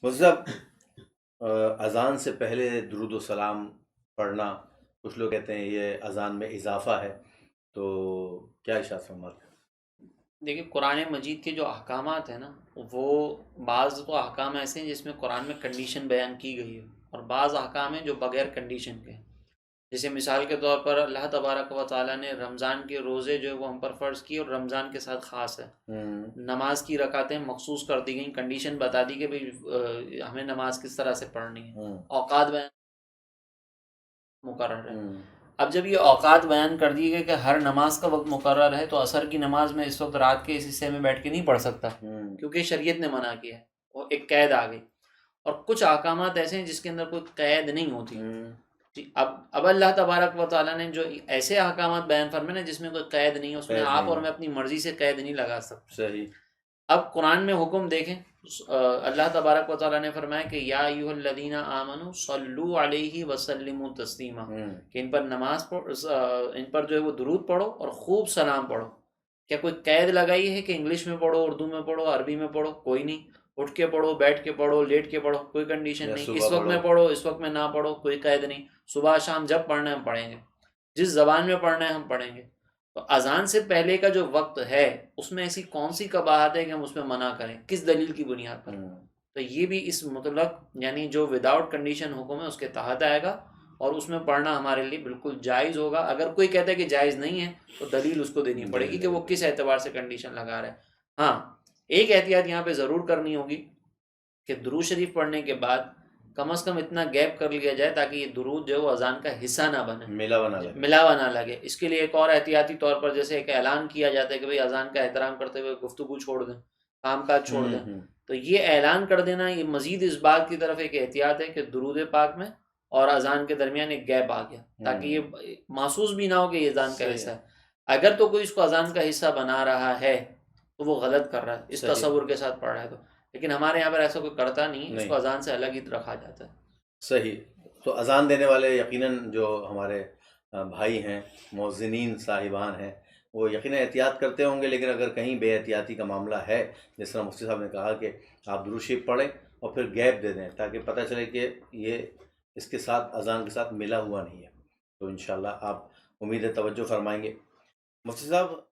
مطلب اذان سے پہلے درود و سلام پڑھنا، کچھ لوگ کہتے ہیں یہ اذان میں اضافہ ہے، تو کیا ارشاد فرماتے ہیں؟ دیکھیے قرآن مجید کے جو احکامات ہیں نا، وہ بعض تو احکام ایسے ہیں جس میں قرآن میں کنڈیشن بیان کی گئی ہے، اور بعض احکام ہیں جو بغیر کنڈیشن کے ہیں۔ جیسے مثال کے طور پر اللہ تبارک و تعالیٰ نے رمضان کے روزے جو ہے وہ ہم پر فرض کیے، اور رمضان کے ساتھ خاص ہے۔ نماز کی رکعتیں مخصوص کر دی گئیں، کنڈیشن بتا دی کہ بھئی ہمیں نماز کس طرح سے پڑھنی ہے، اوقات بیان مقرر ہے۔ اب جب یہ اوقات بیان کر دیے گئے کہ ہر نماز کا وقت مقرر ہے، تو عصر کی نماز میں اس وقت رات کے اس حصے میں بیٹھ کے نہیں پڑھ سکتا، کیونکہ شریعت نے منع کیا ہے، وہ ایک قید آ گئی۔ اور کچھ احکامات ایسے ہیں جس کے اندر کوئی قید نہیں ہوتی۔ اب اللہ تبارک و تعالیٰ نے جو ایسے احکامات بیان فرمائے نا جس میں کوئی قید نہیں ہے، اس میں آپ اور میں اپنی مرضی سے قید نہیں لگا سکتے۔ صحیح۔ اب قرآن میں حکم دیکھیں، اللہ تبارک و تعالیٰ نے فرمایا کہ یا ایھا الذین آمنوا صلوا علیہ وسلموا تسلیما، کہ ان پر نماز ان پر جو ہے وہ درود پڑھو اور خوب سلام پڑھو۔ کیا کوئی قید لگائی ہے کہ انگلش میں پڑھو، اردو میں پڑھو، عربی میں پڑھو؟ کوئی نہیں۔ اٹھ کے پڑھو، بیٹھ کے پڑھو، لیٹ کے پڑھو، کوئی کنڈیشن نہیں۔ اس وقت میں پڑھو، اس وقت میں نہ پڑھو، کوئی قید نہیں۔ صبح شام جب پڑھنا ہے ہم پڑھیں گے، جس زبان میں پڑھنا ہے ہم پڑھیں گے۔ تو اذان سے پہلے کا جو وقت ہے اس میں ایسی کون سی قباحت ہے کہ ہم اس میں منع کریں؟ کس دلیل کی بنیاد پر؟ تو یہ بھی اس مطلق یعنی جو وداؤٹ کنڈیشن حکم ہے اس کے تحت آئے گا، اور اس میں پڑھنا ہمارے لیے بالکل جائز ہوگا۔ اگر کوئی کہتا ہے کہ جائز نہیں ہے تو دلیل اس کو دینی پڑے گی کہ وہ کس اعتبار سے کنڈیشن لگا رہا ہے۔ ہاں، ایک احتیاط یہاں پہ ضرور کرنی ہوگی کہ درود شریف پڑھنے کے بعد کم از کم اتنا گیپ کر لیا جائے تاکہ یہ درود جو ہے وہ اذان کا حصہ نہ بنے، ملاوا نہ لگے۔ اس کے لیے ایک اور احتیاطی طور پر جیسے ایک اعلان کیا جاتا ہے کہ بھئی اذان کا احترام کرتے ہوئے گفتگو چھوڑ دیں، کام کاج چھوڑ دیں، تو یہ اعلان کر دینا یہ مزید اس بات کی طرف ایک احتیاط ہے کہ درود پاک میں اور اذان کے درمیان ایک گیپ آ گیا، تاکہ یہ محسوس بھی نہ ہو کہ یہ اذان کا حصہ ہے۔ اگر تو کوئی اس کو اذان کا حصہ بنا رہا ہے تو وہ غلط کر رہا ہے، اس تصور کے ساتھ پڑھ رہا ہے تو، لیکن ہمارے یہاں پر ایسا کوئی کرتا نہیں، اس کو اذان سے الگ ہی رکھا جاتا ہے۔ صحیح۔ تو اذان دینے والے یقیناً جو ہمارے بھائی ہیں، مؤذنین صاحبان ہیں، وہ یقیناً احتیاط کرتے ہوں گے، لیکن اگر کہیں بے احتیاطی کا معاملہ ہے، جس طرح مفتی صاحب نے کہا کہ آپ درود شریف پڑھیں اور پھر گیپ دے دیں تاکہ پتہ چلے کہ یہ اس کے ساتھ اذان کے ساتھ ملا ہوا نہیں ہے، تو انشاءاللہ آپ امید ہے توجہ فرمائیں گے۔ مفتی صاحب